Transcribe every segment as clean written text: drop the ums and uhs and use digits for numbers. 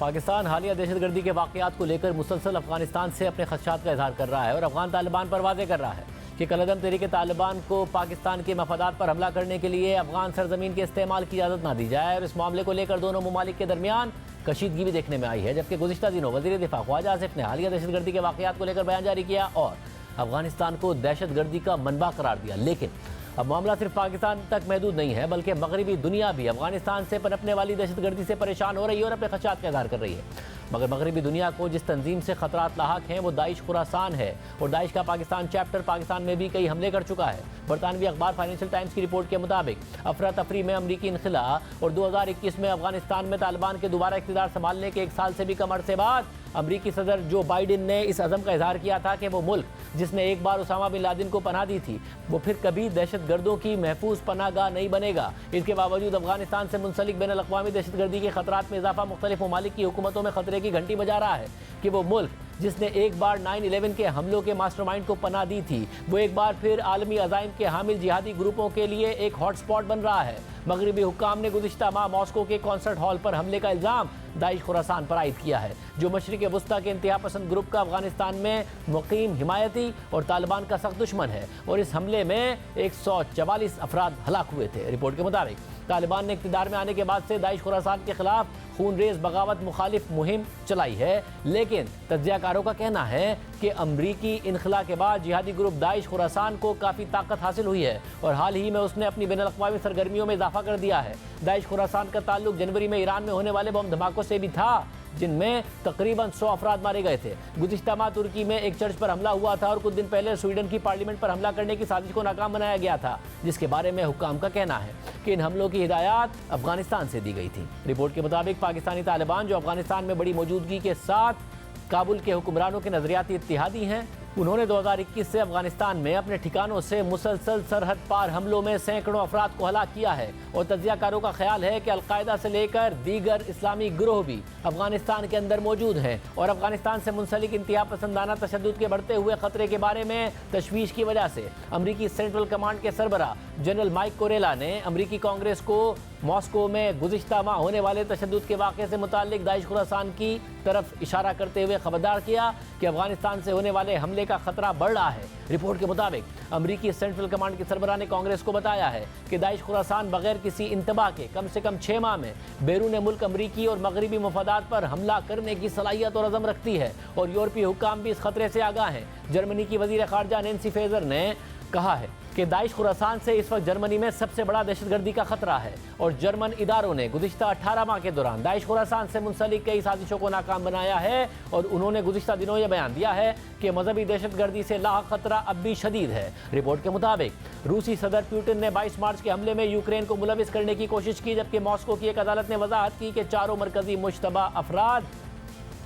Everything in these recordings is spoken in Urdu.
پاکستان حالیہ دہشت گردی کے واقعات کو لے کر مسلسل افغانستان سے اپنے خدشات کا اظہار کر رہا ہے اور افغان طالبان پر واضح کر رہا ہے کہ کالعدم تحریک طالبان کو پاکستان کے مفادات پر حملہ کرنے کے لیے افغان سرزمین کے استعمال کی اجازت نہ دی جائے، اور اس معاملے کو لے کر دونوں ممالک کے درمیان کشیدگی بھی دیکھنے میں آئی ہے۔ جبکہ گزشتہ دنوں وزیر دفاع خواجہ آصف نے حالیہ دہشت گردی کے واقعات کو لے کر بیان جاری کیا اور افغانستان کو دہشت گردی کا منبع قرار دیا، لیکن اب معاملہ صرف پاکستان تک محدود نہیں ہے بلکہ مغربی دنیا بھی افغانستان سے پنپنے والی دہشت گردی سے پریشان ہو رہی ہے اور اپنے خدشات کا اظہار کر رہی ہے۔ مگر مغربی دنیا کو جس تنظیم سے خطرات لاحق ہیں وہ داعش خراسان ہے، اور داعش کا پاکستان چیپٹر پاکستان میں بھی کئی حملے کر چکا ہے۔ برطانوی اخبار فائنینشل ٹائمز کی رپورٹ کے مطابق افراتفری میں امریکی انخلاء اور 2021 میں افغانستان میں طالبان کے دوبارہ اقتدار سنبھالنے کے 1 سال سے بھی کم عرصے بعد امریکی صدر جو بائیڈن نے اس عزم کا اظہار کیا تھا کہ وہ ملک جس نے ایک بار اسامہ بن لادن کو پناہ دی تھی وہ پھر کبھی دہشت گردوں کی محفوظ پناہ گاہ نہیں بنے گا۔ اس کے باوجود افغانستان سے منسلک بین الاقوامی دہشت گردی کے خطرات میں اضافہ مختلف ممالک کی حکومتوں میں خطرے کی گھنٹی بجا رہا ہے کہ وہ ملک جس نے ایک بار 9/11 کے حملوں کے ماسٹر مائنڈ کو پناہ دی تھی وہ ایک بار پھر عالمی عزائم کے حامل جہادی گروپوں کے لیے ایک ہاٹ سپاٹ بن رہا ہے۔ مغربی حکام نے گزشتہ ماہ ماسکو کے کانسرٹ ہال پر حملے کا الزام داعش خراسان پر عائد کیا ہے، جو مشرق وسطیٰ کے انتہا پسند گروپ کا افغانستان میں مقیم حمایتی اور طالبان کا سخت دشمن ہے، اور اس حملے میں 144 افراد ہلاک ہوئے تھے۔ رپورٹ کے مطابق طالبان نے اقتدار میں آنے کے بعد سے داعش خراسان کے خلاف خون ریز بغاوت مخالف مہم چلائی ہے، لیکن تجزیہ کاروں کا کہنا ہے کہ امریکی انخلاء کے بعد جہادی گروپ داعش خراسان کو کافی طاقت حاصل ہوئی ہے اور حال ہی میں اس نے اپنی بین الاقوامی سرگرمیوں میں اضافہ کر دیا ہے۔ داعش خراسان کا تعلق جنوری میں ایران میں ہونے والے بم دھماکوں سے بھی تھا جن میں تقریباً 100 افراد مارے گئے تھے۔ گزشتہ ماہ ترکی میں ایک چرچ پر حملہ ہوا تھا اور کچھ دن پہلے سویڈن کی پارلیمنٹ پر حملہ کرنے کی سازش کو ناکام بنایا گیا تھا، جس کے بارے میں حکام کا کہنا ہے کہ ان حملوں کی ہدایات افغانستان سے دی گئی تھی۔ رپورٹ کے مطابق پاکستانی طالبان جو افغانستان میں بڑی موجودگی کے ساتھ کابل کے حکمرانوں کے نظریاتی اتحادی ہیں، انہوں نے 2021 سے افغانستان میں اپنے ٹھکانوں سے مسلسل سرحد پار حملوں میں سینکڑوں افراد کو ہلاک کیا ہے، اور تجزیہ کاروں کا خیال ہے کہ القاعدہ سے لے کر دیگر اسلامی گروہ بھی افغانستان کے اندر موجود ہیں، اور افغانستان سے منسلک انتہا پسندانہ تشدد کے بڑھتے ہوئے خطرے کے بارے میں تشویش کی وجہ سے امریکی سینٹرل کمانڈ کے سربراہ جنرل مائک کوریلا نے امریکی کانگریس کو ماسکو میں گزشتہ ماہ ہونے والے تشدد کے واقعے سے متعلق داعش خراسان کی طرف اشارہ کرتے ہوئے خبردار کیا کہ افغانستان سے ہونے والے حملے کا خطرہ بڑھ رہا ہے۔ رپورٹ کے مطابق امریکی سینٹرل کمانڈ کے سربراہ نے کانگریس کو بتایا ہے کہ داعش خراسان بغیر کسی انتباہ کے کم سے کم 6 ماہ میں بیرون ملک امریکی اور مغربی مفادات پر حملہ کرنے کی صلاحیت اور عزم رکھتی ہے، اور یورپی حکام بھی اس خطرے سے آگاہ ہیں۔ جرمنی کی وزیر خارجہ نینسی فیزر نے کہا ہے کہ داعش خراسان سے اس وقت جرمنی میں سب سے بڑا دہشت گردی کا خطرہ ہے، اور جرمن اداروں نے گزشتہ 18 ماہ کے دوران داعش خراسان سے منسلک کئی سازشوں کو ناکام بنایا ہے، اور انہوں نے گزشتہ دنوں یہ بیان دیا ہے کہ مذہبی دہشت گردی سے لاحق خطرہ اب بھی شدید ہے۔ رپورٹ کے مطابق روسی صدر پیوٹن نے 22 مارچ کے حملے میں یوکرین کو ملوث کرنے کی کوشش کی، جبکہ ماسکو کی ایک عدالت نے وضاحت کی کہ چاروں مرکزی مشتبہ افراد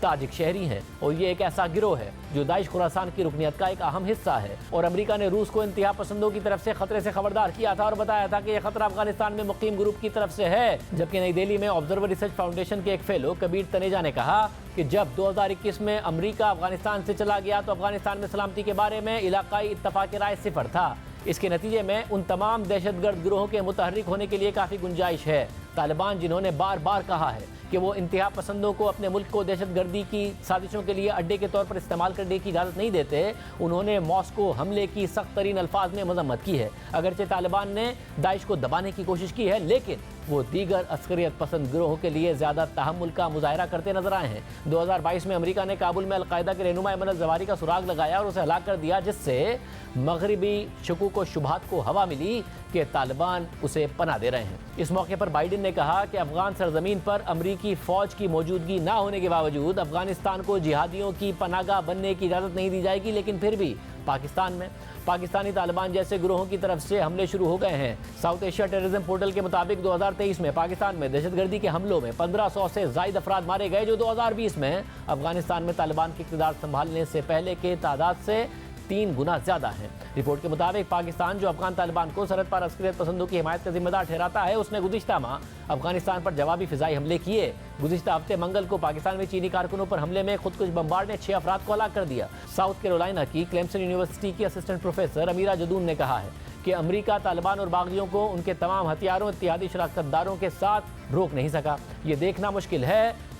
تاجک شہری ہیں، اور یہ ایک ایسا گروہ ہے جو داعش خراسان کی رکنیت کا ایک اہم حصہ ہے۔ اور امریکہ نے روس کو انتہا پسندوں کی طرف سے خطرے سے خبردار کیا تھا اور بتایا تھا کہ یہ خطرہ افغانستان میں مقیم گروپ کی طرف سے ہے، جبکہ نئی دہلی میں آبزرور ریسرچ فاؤنڈیشن کے ایک فیلو کبیر تنیجا نے کہا کہ جب 2021 میں امریکہ افغانستان سے چلا گیا تو افغانستان میں سلامتی کے بارے میں علاقائی اتفاق رائے 0 تھا۔ اس کے نتیجے میں ان تمام دہشت گرد گروہوں کے متحرک ہونے کے لیے کافی گنجائش ہے۔ طالبان جنہوں نے بار بار کہا ہے کہ وہ انتہا پسندوں کو اپنے ملک کو دہشت گردی کی سازشوں کے لیے اڈے کے طور پر استعمال کرنے کی اجازت نہیں دیتے، انہوں نے ماسکو حملے کی سخت ترین الفاظ میں مذمت کی ہے۔ اگرچہ طالبان نے داعش کو دبانے کی کوشش کی ہے، لیکن وہ دیگر عسکریت پسند گروہوں کے لیے زیادہ تحمل کا مظاہرہ کرتے نظر آئے ہیں۔ 2022 میں امریکہ نے کابل میں القاعدہ کے رہنما ایمن الزواری کا سراغ لگایا اور اسے ہلاک کر دیا، جس سے مغربی شکوک و شبہات کو ہوا ملی کہ طالبان اسے پناہ دے رہے ہیں۔ اس موقع پر بائیڈن نے کہا کہ افغان سرزمین پر امریکی فوج کی موجودگی نہ ہونے کے باوجود افغانستان کو جہادیوں کی پناہ گاہ بننے کی اجازت نہیں دی جائے گی، لیکن پھر بھی پاکستان میں پاکستانی طالبان جیسے گروہوں کی طرف سے حملے شروع ہو گئے ہیں۔ ساؤتھ ایشیا ٹیررزم پورٹل کے مطابق 2023 میں پاکستان میں دہشت گردی کے حملوں میں 1500 سے زائد افراد مارے گئے، جو 2020 میں افغانستان میں طالبان کے اقتدار سنبھالنے سے پہلے کے تعداد سے 3 گنا زیادہ ہیں۔ رپورٹ کے مطابق پاکستان جو افغان طالبان کو سرحد پار عسکریت پسندوں کی حمایت کا ذمہ دار ٹھہراتا ہے، اس نے گزشتہ ماہ افغانستان پر جوابی فضائی حملے کیے۔ گزشتہ ہفتے منگل کو پاکستان میں چینی کارکنوں پر حملے میں خودکش بمبار نے 6 افراد کو ہلاک کر دیا۔ ساؤتھ کیرولائنا کی کلیمسن یونیورسٹی کی اسسٹنٹ پروفیسر امیرہ جدون نے کہا ہے کہ امریکہ طالبان اور باغیوں کو ان کے تمام ہتھیاروں اتحادی شراکت داروں کے ساتھ روک نہیں سکا۔ یہ دیکھنا مشکل ہے